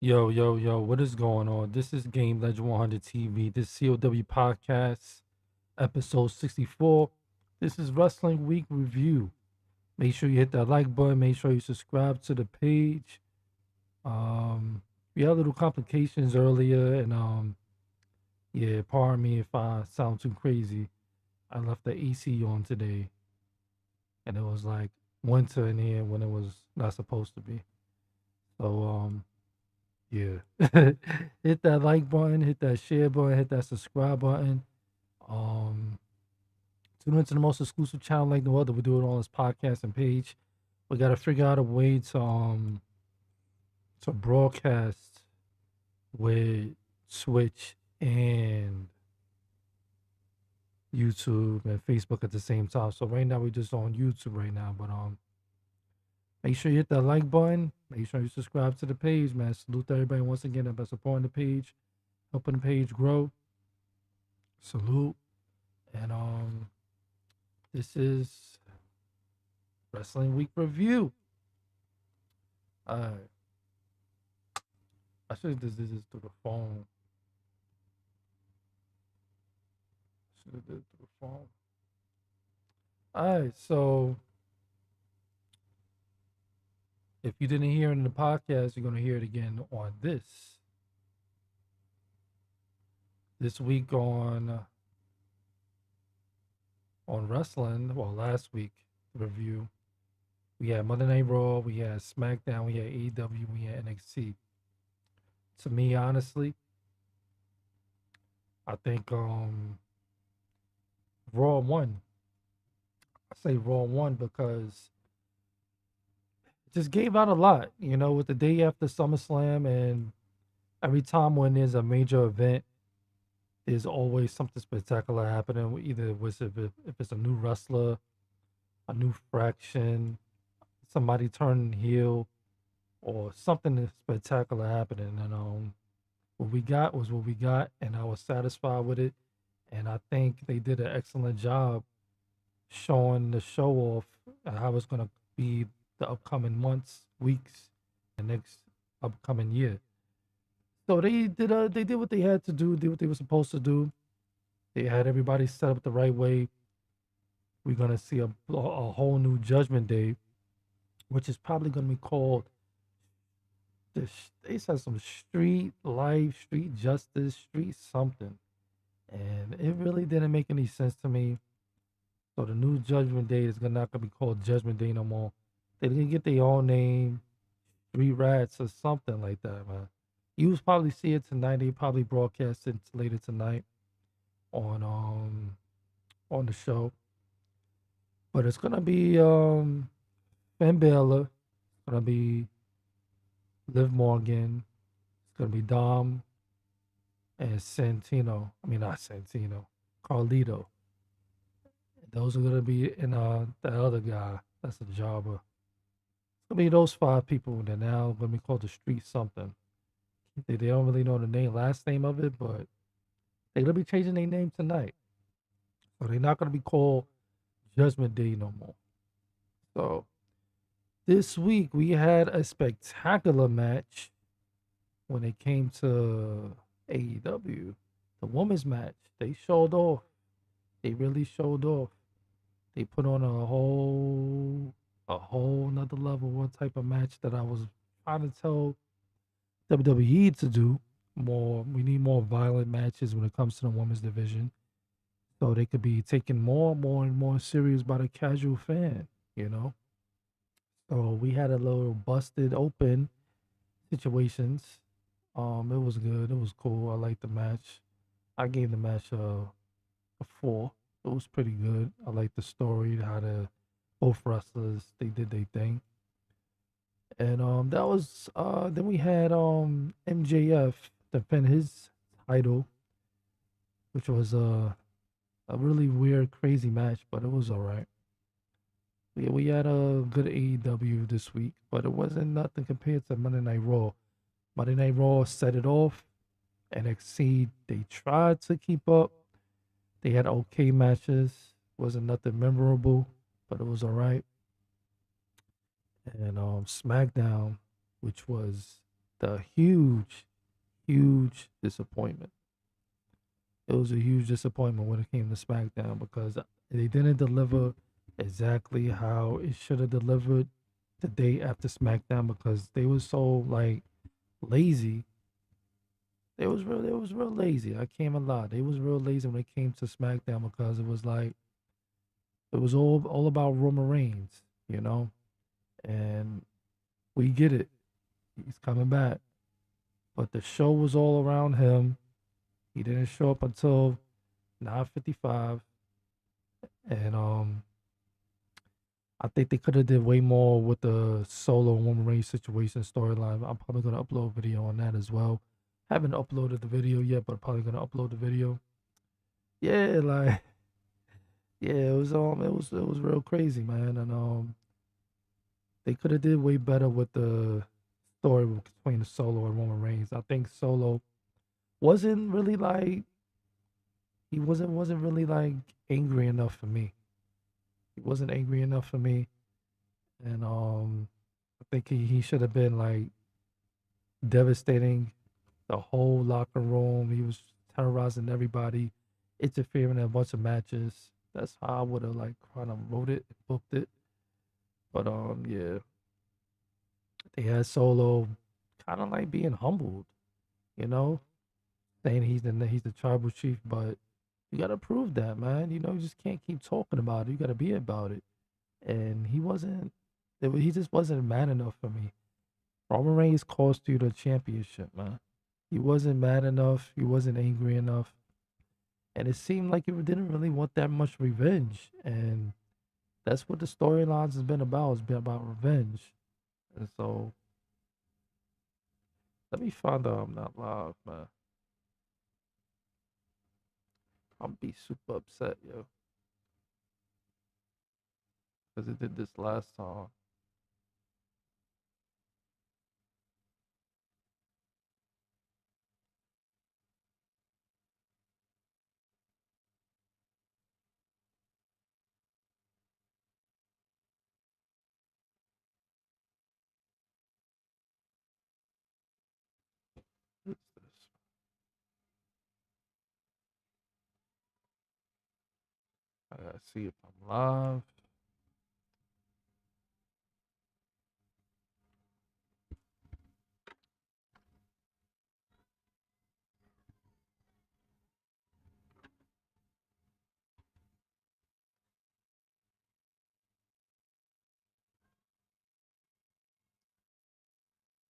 Yo, yo, yo, what is going on? This is Game Legend 100 TV. This CLW Podcast, EP64. This is Wrestling Week Review. Make sure you hit that like button. Make sure you subscribe to the page. We had little complications earlier, and yeah, pardon me if I sound too crazy. I left the AC on today, and it was like winter in here when it was not supposed to be. So, yeah. Hit that like button, hit that share button, hit that subscribe button. Um, Tune into the most exclusive channel like no other. We do it on this podcast and page. We gotta figure out a way to broadcast with Twitch and YouTube and Facebook at the same time. So right now we're just on YouTube right now. But make sure you hit that like button. Make sure you subscribe to the page, man. Salute to everybody once again that been supporting the page, helping the page grow. Salute. And this is Wrestling Week Review. Uh I should have did this through the phone. Should have did it through the phone. Alright, so if you didn't hear it in the podcast, you're gonna hear it again on this week on wrestling. Well, last week review. We had Monday Night Raw, we had SmackDown, we had AEW, we had NXT. To me, honestly, I think Raw won. I say Raw won because it just gave out a lot, with the day after SummerSlam, and every time when there's a major event, there's always something spectacular happening. Either if it's a new wrestler, a new fraction, somebody turning heel, or something spectacular happening. And what we got was what we got, and I was satisfied with it. And I think they did an excellent job showing the show off how it's going to be the upcoming months, weeks, and next upcoming year. So they did what they had to do, did what they were supposed to do. They had everybody set up the right way. We're gonna see a whole new Judgment Day, which is probably gonna be called they said some street life, street justice, street something. And it really didn't make any sense to me. So the new Judgment Day is not gonna be called Judgment Day no more. They're gonna get their own name, Street Rats or something like that, man. You will probably see it tonight. They probably broadcast it later tonight on on the show. But it's gonna be Finn Balor, it's gonna be Liv Morgan, it's gonna be Dom and Santino. I mean not Santino, Carlito. Those are gonna be in the other guy. That's a jobber. It's gonna be those five people that now gonna be called the Street something. They don't really know the last name of it, but they're gonna be changing their name tonight. So they're not gonna be called Judgment Day no more. So this week we had a spectacular match when it came to AEW. The women's match. They showed off. They really showed off. They put on a whole nother level, one type of match that I was trying to tell WWE to do more. We need more violent matches when it comes to the women's division, so they could be taken and more serious by the casual fan. You know. So we had a little busted open situations. It was good. It was cool. I liked the match. I gave the match a 4. It was pretty good. I liked the story, how the both wrestlers they did their thing. And that was then we had MJF defend his title, which was a really weird, crazy match, but it was all right. Yeah, we had a good AEW this week, but it wasn't nothing compared to Monday Night Raw. Monday Night Raw set it off. NXT, they tried to keep up. They had okay matches. Wasn't nothing memorable, but it was all right. And SmackDown, which was the huge disappointment. It was a huge disappointment when it came to SmackDown because they didn't deliver exactly how it should have delivered the day after SmackDown because they was so like lazy. They was real lazy. I can't even lie. They was real lazy when it came to SmackDown because it was like it was all about Roman Reigns, you know? And we get it. He's coming back. But the show was all around him. He didn't show up until 9:55. And I think they could have did way more with the Solo and Roman Reigns situation storyline. I'm probably gonna upload a video on that as well. Haven't uploaded the video yet, but probably gonna upload the video. Yeah, like yeah, it was real crazy, man. And they could have did way better with the story between the Solo and Roman Reigns. I think Solo wasn't really like he wasn't really like angry enough for me. He wasn't angry enough for me. And I think he should have been like devastating the whole locker room. He was terrorizing everybody, interfering in a bunch of matches. That's how I would have like kind of wrote it, booked it. But yeah, they had Solo kind of like being humbled, you know, saying he's the tribal chief, but you gotta prove that, man. You know, you just can't keep talking about it. You gotta be about it. And he wasn't. He just wasn't man enough for me. Roman Reigns cost you the championship, man. He wasn't mad enough. He wasn't angry enough. And it seemed like he didn't really want that much revenge. And that's what the storylines has been about. It's been about revenge. And so let me find out I'm not live, man. I'm be super upset, yo. Because it did this last time. What's this? I gotta see if I'm live.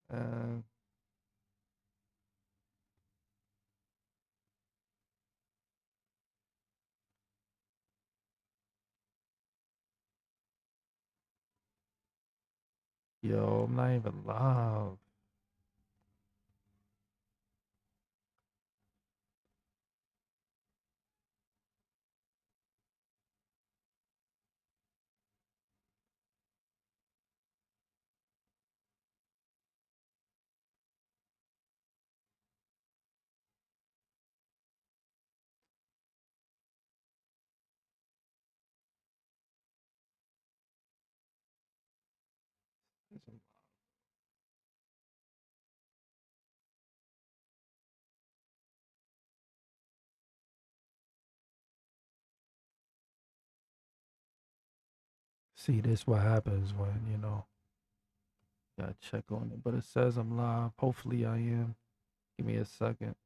And yo, I'm not even live. See, this what happens when, gotta check on it. But it says I'm live. Hopefully I am. Give me a second.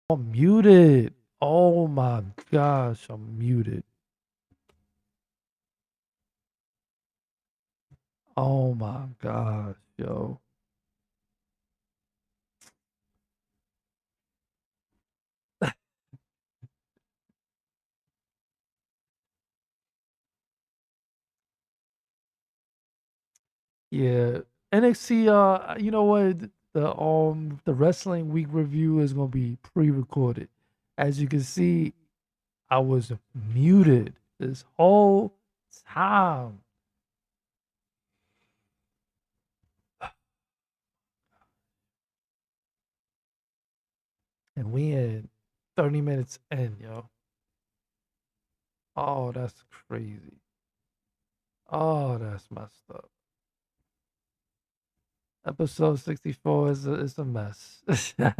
I'm muted. Oh my gosh, I'm muted. Oh my gosh, yo. Yeah. NXT, you know what? The wrestling week review is gonna be pre-recorded. As you can see, I was muted this whole time. And we in 30 minutes in, yo. Oh, that's crazy. Oh, that's messed up. Episode 64 is a mess. All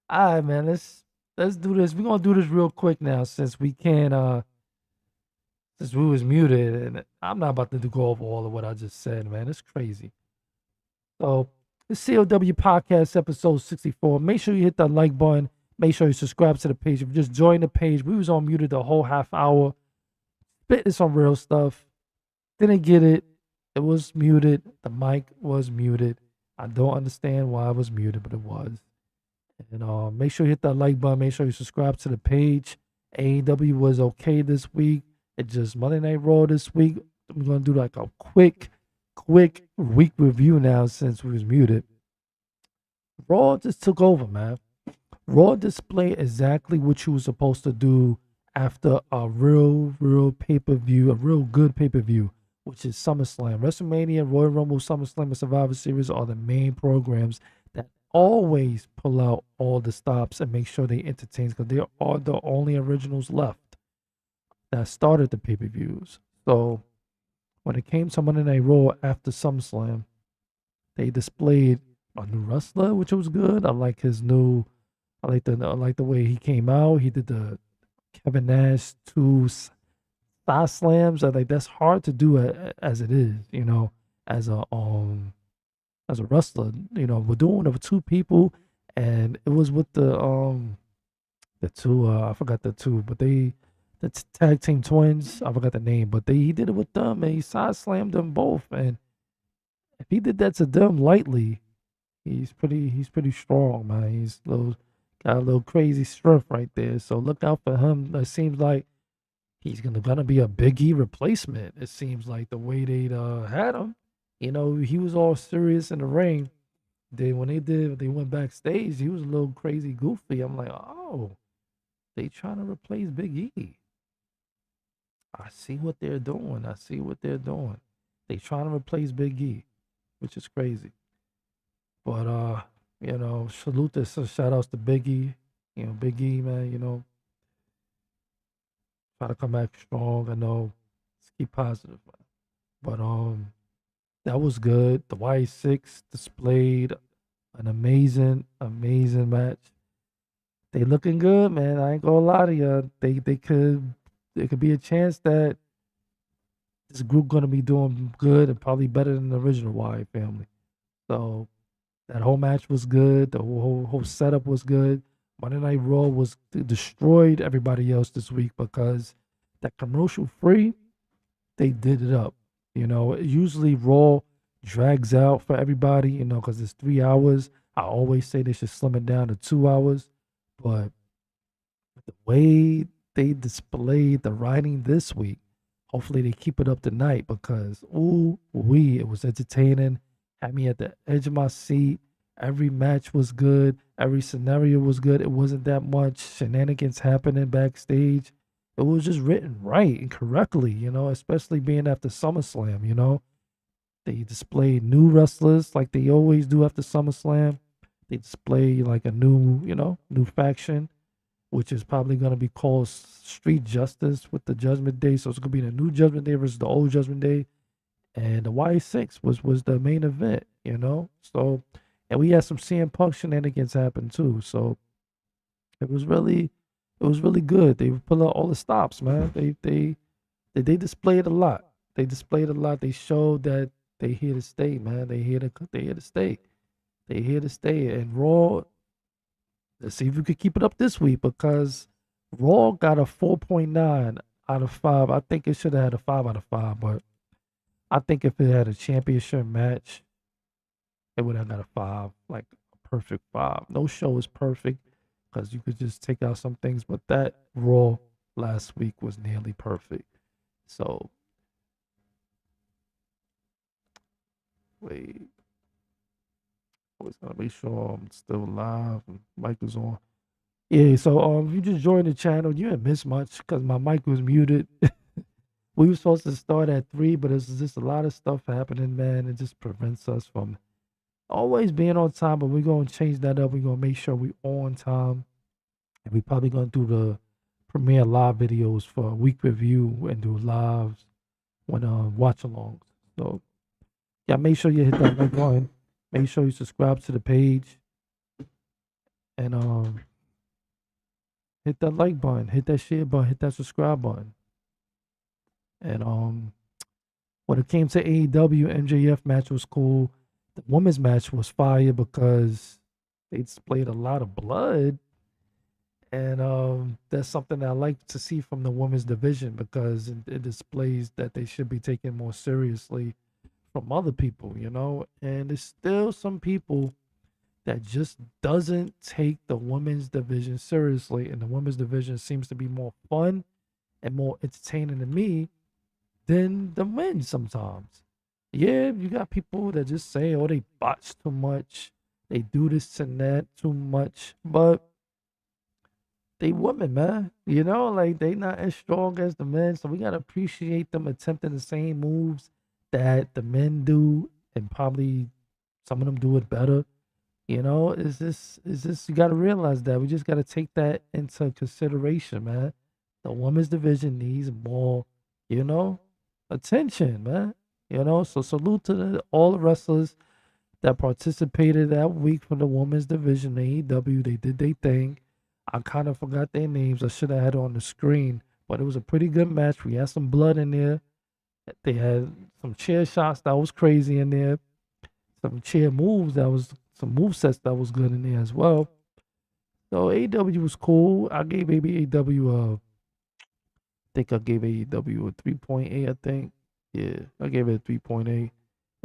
right, man. Let's do this. We're gonna do this real quick now since we can't since we was muted and I'm not about to go over all of what I just said, man. It's crazy. So the CLW podcast episode 64. Make sure you hit that like button. Make sure you subscribe to the page. If you just joined the page, we was on muted the whole half hour. Spitting some real stuff. Didn't get it. It was muted. The mic was muted. I don't understand why it was muted, but it was. And make sure you hit that like button. Make sure you subscribe to the page. AEW was okay this week. It just Monday Night Raw this week. We're gonna do like a quick week review now since we was muted. Raw just took over, man. Raw displayed exactly what you were supposed to do after a real pay-per-view, a real good pay-per-view, which is SummerSlam. WrestleMania, Royal Rumble, SummerSlam, and Survivor Series are the main programs that always pull out all the stops and make sure they entertain because they are the only originals left that started the pay-per-views. So when it came to Monday Night Raw after SummerSlam, they displayed a new wrestler, which was good. I like his new I like the way he came out. He did the Kevin Nash thigh slams. I like that's hard to do as it is, as as a wrestler. We're doing it with two people, and it was with the two I forgot the two, but the tag team twins. I forgot the name, but he did it with them, and he side slammed them both. And if he did that to them lightly, he's pretty strong, man. He's got a little crazy strength right there. So look out for him. It seems like he's gonna be a Big E replacement. It seems like the way they had him. He was all serious in the ring. Then when they went backstage, he was a little crazy goofy. I'm like, oh, they trying to replace Big E. I see what they're doing. I see what they're doing. They trying to replace Big E, which is crazy. But salute this shout outs to Big E. Big E, man, try to come back strong. I know. Let's keep positive, man. But that was good. The Y6 displayed an amazing match. They looking good, man. I ain't gonna lie to you. There could be a chance that this group gonna be doing good and probably better than the original Y family. So that whole match was good. The whole setup was good. Monday Night Raw was destroyed everybody else this week because that commercial free, they did it up. Usually Raw drags out for everybody, because it's 3 hours. I always say they should slim it down to 2 hours. But the way they displayed the writing this week, hopefully they keep it up tonight because it was entertaining. Had me at the edge of my seat. Every match was good. Every scenario was good. It wasn't that much shenanigans happening backstage. It was just written right and correctly, especially being after SummerSlam. They displayed new wrestlers like they always do after SummerSlam. They display like a new faction, which is probably going to be called Street Justice with the Judgment Day. So it's going to be the new Judgment Day versus the old Judgment Day. And the Y6 was the main event. So, and we had some CM Punk shenanigans happen too. So it was really good. They put out all the stops, man. They displayed a lot. They displayed a lot. They showed that they here to stay, man. They here to stay. They here to stay. And Raw Let's see if you could keep it up this week because Raw got a 4.9 out of 5. I think it should have had a 5 out of 5, but I think if it had a championship match, it would have got a 5, like a perfect 5. No show is perfect because you could just take out some things, but that Raw last week was nearly perfect. So, wait, I was gonna make sure I'm still live and mic is on. Yeah, so if you just joined the channel, you didn't miss much because my mic was muted. We were supposed to start at 3, but it's just a lot of stuff happening, man. It just prevents us from always being on time, but we're gonna change that up. We're gonna make sure we on time. And we probably gonna do the premiere live videos for a week review and do lives when watch alongs. So yeah, make sure you hit that like button. Make sure you subscribe to the page and hit that like button, hit that share button, hit that subscribe button. And when it came to AEW, MJF match was cool. The women's match was fire because they displayed a lot of blood. And that's something I like to see from the women's division because it displays that they should be taken more seriously from other people, you know? And there's still some people that just doesn't take the women's division seriously. And the women's division seems to be more fun and more entertaining to me than the men sometimes. Yeah, you got people that just say, oh, they botch too much. They do this and that too much. But they women, man. You know, like they not as strong as the men. So we gotta appreciate them attempting the same moves that the men do, and probably some of them do it better. You know, is this you gotta realize that. We just gotta take that into consideration, man. The women's division needs more, you know, attention, man. You know, so salute to all the wrestlers that participated that week for the women's division, AEW. They did their thing. I kind of forgot their names. I should have had it on the screen, but it was a pretty good match. We had some blood in there. They had some chair shots that was crazy in there. Some chair moves that was some move sets that was good in there as well. So AEW was cool. I gave AEW think I gave AEW a 3.8, I think. Yeah, I gave it a 3.8.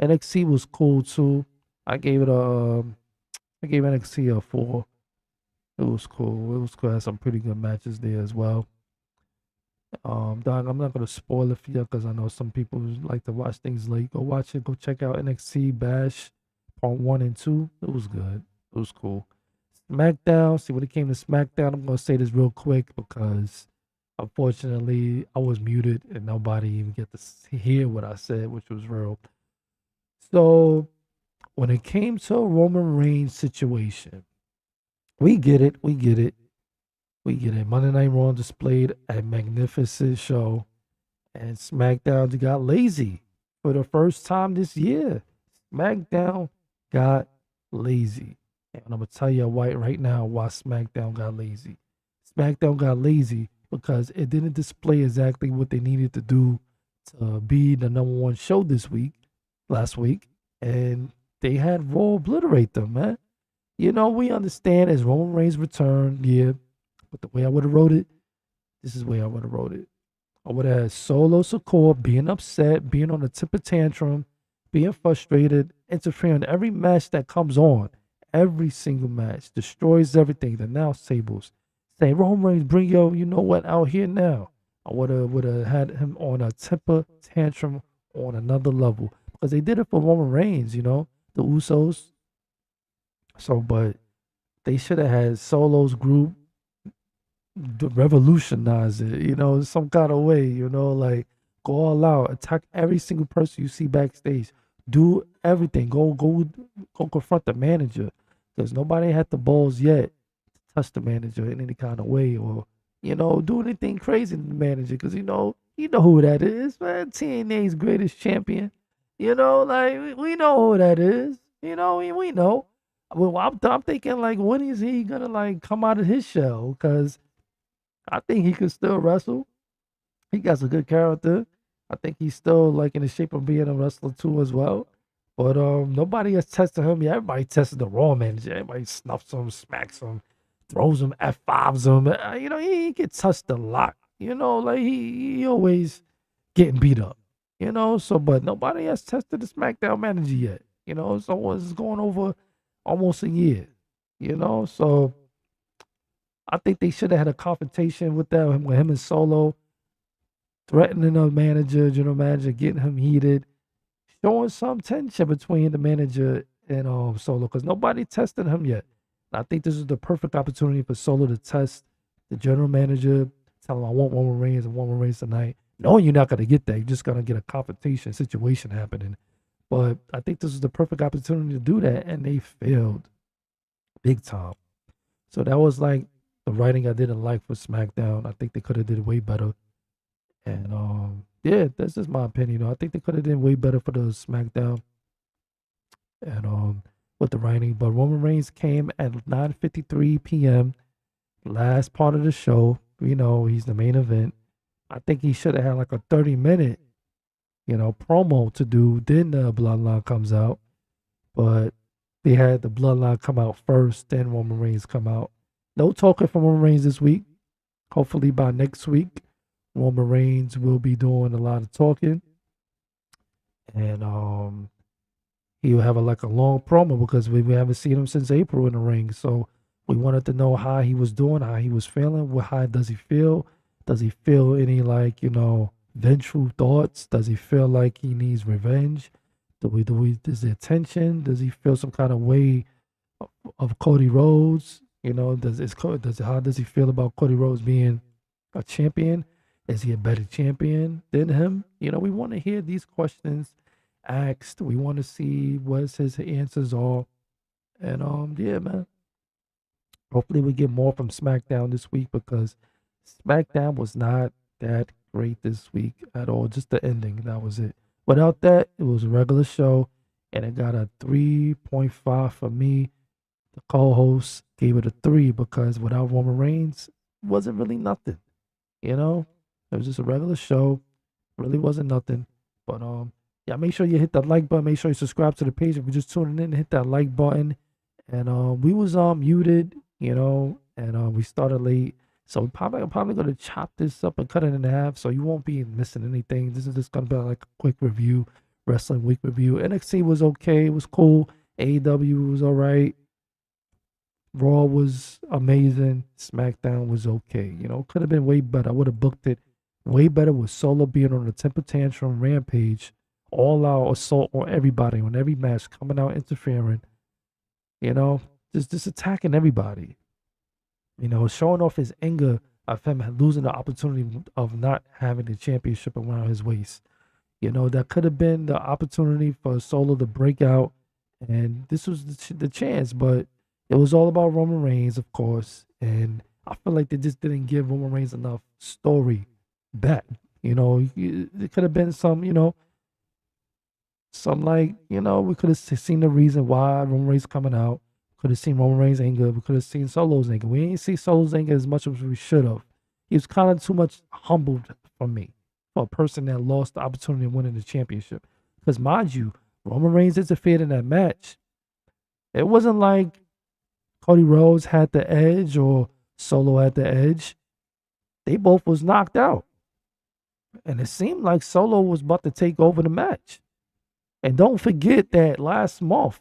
NXT was cool too. I gave it a I gave NXT a 4. It was cool. It was cool. I had some pretty good matches there as well. Dog, I'm not gonna spoil it for you because I know some people like to watch things late. Go watch it. Go check out NXT Bash Part 1 and 2. It was good. It was cool. SmackDown. See, when it came to SmackDown, I'm gonna say this real quick because unfortunately I was muted and nobody even get to hear what I said, which was real. So when it came to a Roman Reigns situation, we get it. We get it. We get it. Monday Night Raw displayed a magnificent show, and SmackDown got lazy for the first time this year. SmackDown got lazy. And I'm going to tell you right now why SmackDown got lazy. SmackDown got lazy because it didn't display exactly what they needed to do to be the number one show last week. And they had Raw obliterate them, man. You know, we understand as Roman Reigns returned, yeah. But the way I would have wrote it, this is the way I would have wrote it. I would have had Solo Sikoa being upset, being on the tip of tantrum, being frustrated, interfering in every match that comes on. Every single match destroys everything. The now tables saying, Roman Reigns, bring yo, you know what, out here now. I would have had him on a temper tantrum on another level because they did it for Roman Reigns, you know, the Usos. So, but they should have had Solo's group revolutionize it, you know, some kind of way, you know, like go all out, attack every single person you see backstage, do everything, go confront the manager, because nobody had the balls yet to touch the manager in any kind of way, or you know, do anything crazy to the manager, because you know who that is, man. TNA's greatest champion, you know, like we know who that is, you know, we know. Well, I'm thinking like, when is he gonna like come out of his shell? Because I think he could still wrestle. He got some good character. I think he's still like in the shape of being a wrestler too as well. But nobody has tested him yet. Everybody tested the Raw manager. Everybody snuffs him, smacks him, throws him, F5s him. He gets touched a lot. Like he always getting beat up. So but nobody has tested the SmackDown manager yet. So it's going over almost a year. So I think they should have had a confrontation with them, with him and Solo, threatening the manager, general manager, getting him heated, showing some tension between the manager and Solo, because nobody tested him yet. And I think this is the perfect opportunity for Solo to test the general manager, tell him I want Roman Reigns and Roman Reigns tonight. Knowing you're not gonna get that, you're just gonna get a confrontation situation happening. But I think this is the perfect opportunity to do that, and they failed big time. So that was like the writing I didn't like for SmackDown. I think they could have did way better. And yeah, that's just my opinion. I think they could have done way better for the SmackDown and with the writing. But Roman Reigns came at 9:53 p.m. last part of the show. He's the main event. I think he should have had like a 30-minute, promo to do. Then the Bloodline comes out, but they had the Bloodline come out first, then Roman Reigns come out. No talking from Roman Reigns this week. Hopefully by next week, Roman Reigns will be doing a lot of talking, and he'll have like a long promo because we haven't seen him since April in the ring. So we wanted to know how he was doing, how he was feeling. How does he feel? Does he feel any vengeful thoughts? Does he feel like he needs revenge? Is there tension? Does he feel some kind of way of Cody Rhodes? How does he feel about Cody Rhodes being a champion? Is he a better champion than him? We want to hear these questions asked. We want to see what his answers are. And yeah, man. Hopefully we get more from SmackDown this week because SmackDown was not that great this week at all. Just the ending, that was it. Without that, it was a regular show, and it got a 3.5 for me. The co-host gave it a 3 because without Roman Reigns, it wasn't really nothing. It was just a regular show. Really wasn't nothing. But yeah, make sure you hit that like button. Make sure you subscribe to the page. If you're just tuning in, hit that like button. And we was muted, and we started late. So I'm probably gonna chop this up and cut it in half, so you won't be missing anything. This is just gonna be like a quick review, wrestling week review. NXT was okay, it was cool. AEW was alright. Raw was amazing. SmackDown was okay. Could have been way better. I would have booked it way better with Solo being on the temper tantrum rampage, all out assault on everybody, on every match, coming out interfering. Just attacking everybody. Showing off his anger of him losing the opportunity of not having the championship around his waist. That could have been the opportunity for Solo to break out, and this was the chance, but it was all about Roman Reigns, of course, and I feel like they just didn't give Roman Reigns enough story back. It could have been some, we could have seen the reason why Roman Reigns coming out. Could have seen Roman Reigns' anger. We could have seen Solo's anger. We didn't see Solo's anger as much as we should have. He was kind of too much humbled for me, for a person that lost the opportunity of winning the championship. Because mind you, Roman Reigns interfered in that match. It wasn't like Cody Rhodes had the edge or Solo had the edge. They both was knocked out. And it seemed like Solo was about to take over the match. And don't forget that last month,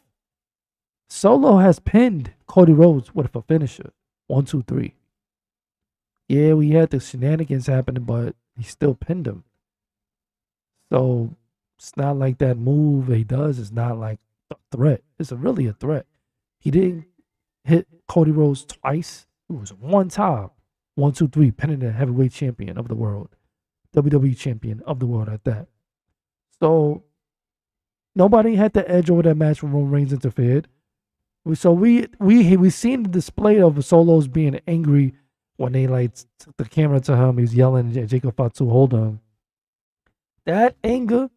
Solo has pinned Cody Rhodes with a finisher. 1, 2, 3. Yeah, we had the shenanigans happening, but he still pinned him. So it's not like that move he does is not like a threat. It's really a threat. He didn't hit Cody Rhodes twice. It was one time. 1, 2, 3, pinning the heavyweight champion of the world. WWE champion of the world at that. So nobody had the edge over that match when Roman Reigns interfered. So we seen the display of Solos being angry when they took the camera to him. He was yelling at Jacob Fatu, hold him. That anger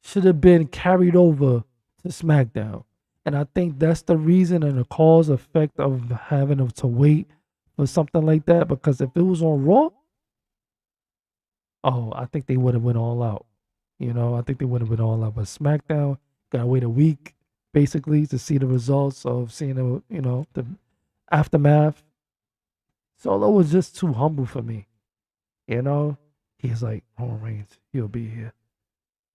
should have been carried over to SmackDown. And I think that's the reason and the cause effect of having to wait for something like that. Because if it was on Raw, I think they would have went all out. I think they would have went all out. But SmackDown, gotta wait a week basically to see the results of seeing the aftermath. Solo was just too humble for me. You know, he's like, Roman Reigns, he'll be here.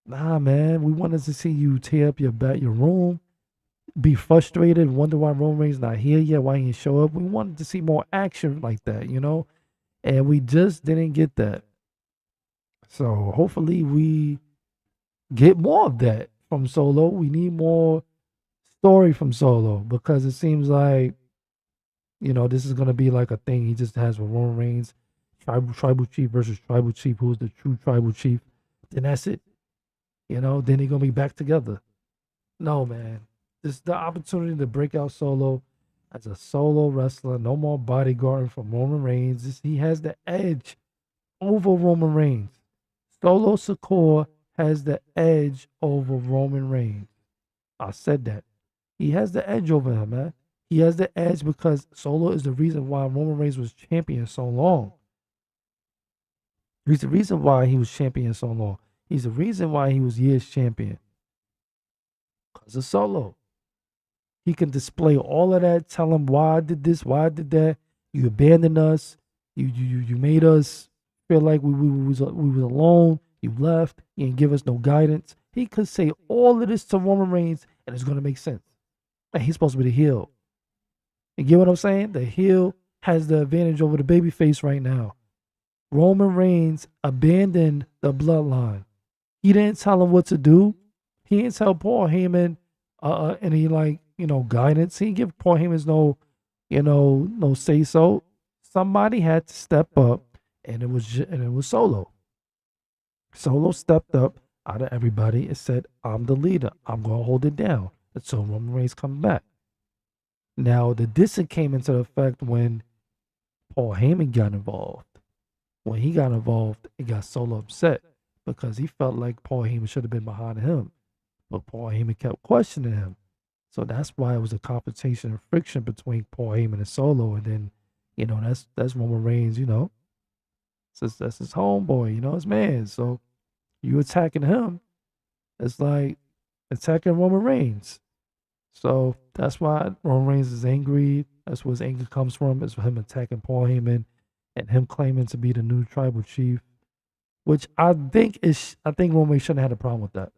Nah, man, we wanted to see you tear up your room, be frustrated, wonder why Roman Reigns not here yet, why he didn't show up. We wanted to see more action like that, and we just didn't get that. So hopefully we get more of that from Solo. We need more story from Solo because it seems like this is gonna be like a thing he just has with Roman Reigns, tribal chief versus tribal chief. Who's the true tribal chief? Then that's it. Then they're gonna be back together. No, man. This is the opportunity to break out Solo as a solo wrestler. No more bodyguarding from Roman Reigns. He has the edge over Roman Reigns. Solo Secure has the edge over Roman Reigns. I said that. He has the edge over him, man. He has the edge because Solo is the reason why Roman Reigns was champion so long. He's the reason why he was champion so long. He's the reason why he was years champion. Because of Solo. He can display all of that, tell him why I did this, why I did that. You abandoned us. You made us feel like we was alone. You left. You didn't give us no guidance. He could say all of this to Roman Reigns and it's going to make sense. And he's supposed to be the heel. You get what I'm saying? The heel has the advantage over the babyface right now. Roman Reigns abandoned the bloodline. He didn't tell him what to do. He didn't tell Paul Heyman any guidance. He didn't give Paul Heyman no say so. Somebody had to step up, and it was Solo. Solo stepped up out of everybody and said, "I'm the leader. I'm gonna hold it down until Roman Reigns comes back." Now the dissing came into effect when Paul Heyman got involved. When he got involved, it got Solo upset because he felt like Paul Heyman should have been behind him. But Paul Heyman kept questioning him. So that's why it was a confrontation and friction between Paul Heyman and Solo. And then, that's Roman Reigns, that's his homeboy, his man. So you attacking him, it's like attacking Roman Reigns. So that's why Roman Reigns is angry. That's where his anger comes from. It's him attacking Paul Heyman and him claiming to be the new tribal chief, which I think Roman Reigns shouldn't have had a problem with that.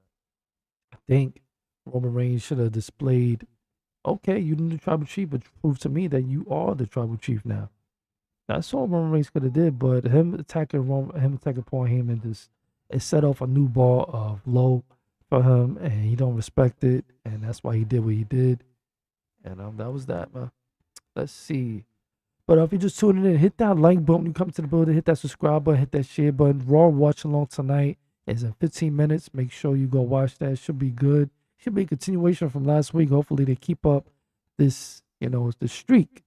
I think Roman Reigns should have displayed, okay, you're the new tribal chief, but prove to me that you are the tribal chief now. That's all Roman Reigns could have did, but him attacking Paul Heyman just it set off a new bar of low for him, and he don't respect it, and that's why he did what he did. And that was that, man. Let's see. But if you're just tuning in, hit that like button when you come to the building, hit that subscribe button, hit that share button. Raw watch along tonight is in 15 minutes. Make sure you go watch that. It should be good. Should be a continuation from last week. Hopefully they keep up this, the streak,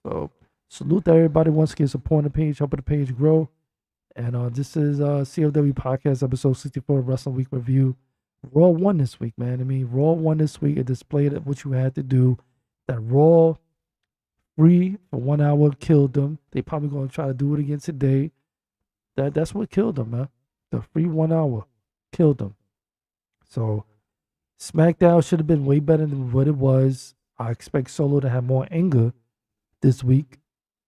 So salute to everybody once again supporting the page, helping the page grow. And this is CLW Podcast episode 64 Wrestling Week Review. Raw won this week, man. I mean, Raw won this week. It displayed what you had to do. That Raw free for 1 hour killed them. They probably going to try to do it again today. That's what killed them, man. The free 1 hour killed them. So SmackDown should have been way better than what it was. I expect Solo to have more anger this week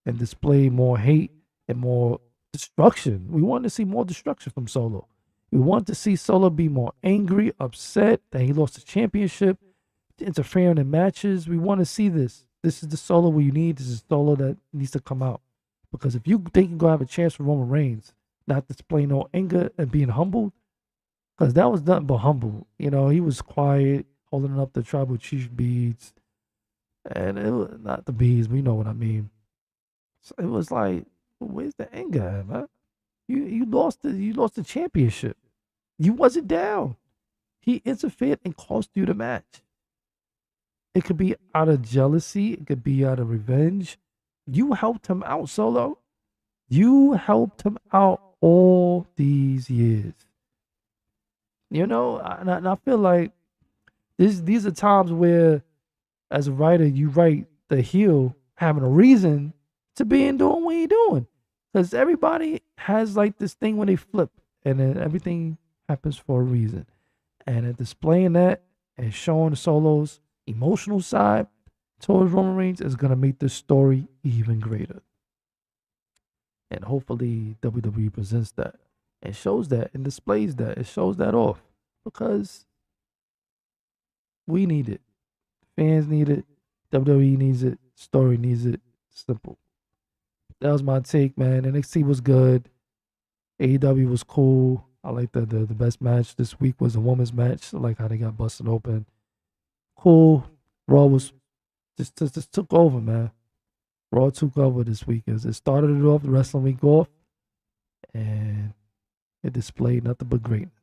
and display more hate and more destruction. We want to see more destruction from Solo. We want to see Solo be more angry, upset that he lost the championship, interfering in matches. We want to see this. This is the Solo we need. This is Solo that needs to come out. Because if you think you're going to have a chance for Roman Reigns, not displaying no anger and being humbled, because that was nothing but humble. He was quiet, holding up the tribal chief beads. And it was not the beads, but you know what I mean. So it was like, where's the anger at, man? You lost the championship. You wasn't down. He interfered and cost you the match. It could be out of jealousy. It could be out of revenge. You helped him out, Solo. You helped him out all these years. And I feel like these are times where, as a writer, you write the heel having a reason to be in doing what you're doing. Because everybody has like this thing when they flip, and then everything happens for a reason. And in displaying that and showing Solo's emotional side, towards Roman Reigns is going to make this story even greater. And hopefully WWE presents that and shows that and displays that. It shows that off because we need it. Fans need it. WWE needs it. Story needs it. Simple. That was my take, man. NXT was good. AEW was cool. I like that the best match this week was a women's match. I like how they got busted open. Cool. Raw was just took over, man. Raw took over this week. It started it off, the wrestling week off, and it displayed nothing but greatness.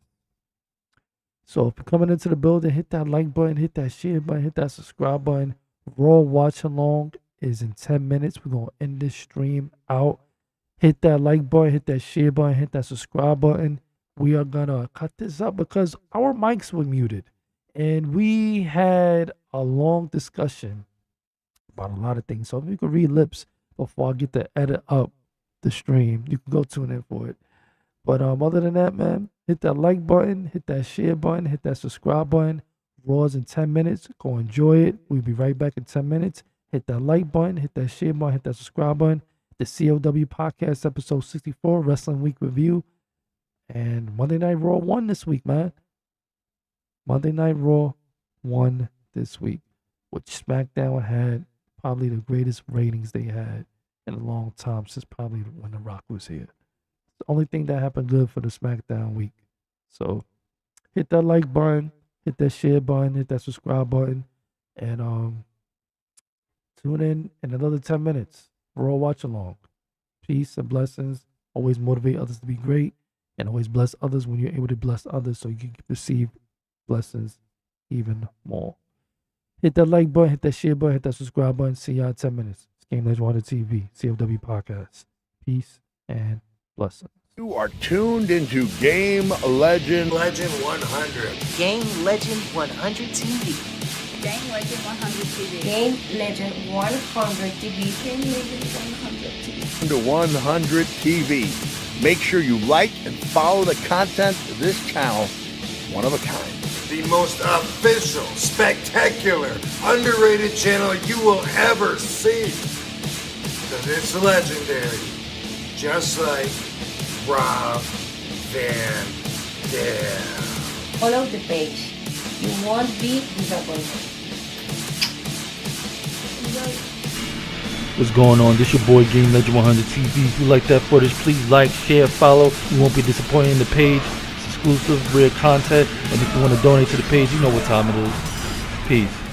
So if you're coming into the building, hit that like button, hit that share button, hit that subscribe button. Raw watch along is in 10 minutes. We're going to end this stream out. Hit that like button, hit that share button, hit that subscribe button. We are going to cut this up because our mics were muted. And we had a long discussion about a lot of things. So if you can read lips before I get to edit up the stream, you can go tune in for it. But other than that, man, hit that like button, hit that share button, hit that subscribe button. Raw's in 10 minutes. Go enjoy it. We'll be right back in 10 minutes. Hit that like button, hit that share button, hit that subscribe button. The CLW Podcast episode 64 Wrestling Week Review. And Monday Night Raw won this week, man. Monday Night Raw won this week, which SmackDown had probably the greatest ratings they had in a long time since probably when The Rock was here. It's the only thing that happened good for the SmackDown week. So hit that like button, hit that share button, hit that subscribe button, and tune in another 10 minutes. Raw watch along. Peace and blessings. Always motivate others to be great, and always bless others when you're able to bless others so you can receive blessings even more. Hit that like button, hit that share button, hit that subscribe button. See y'all in 10 minutes. It's Game Legend100 TV, CLW Podcast. Peace and blessings. You are tuned into Game Legend 100. Game Legend 100 TV. Game Legend 100 TV. Game Legend 100 TV. Game Legend 100 TV. To 100 TV. Make sure you like and follow the content of this channel. One of a kind. The most official, spectacular, underrated channel you will ever see. Because it's legendary. Just like Rob Van Dam. Follow the page. You won't be disappointed. What's going on? This your boy Game Legend 100 TV. If you like that footage, please like, share, follow. You won't be disappointed in the page. It's exclusive, rare content. And if you want to donate to the page, you know what time it is. Peace.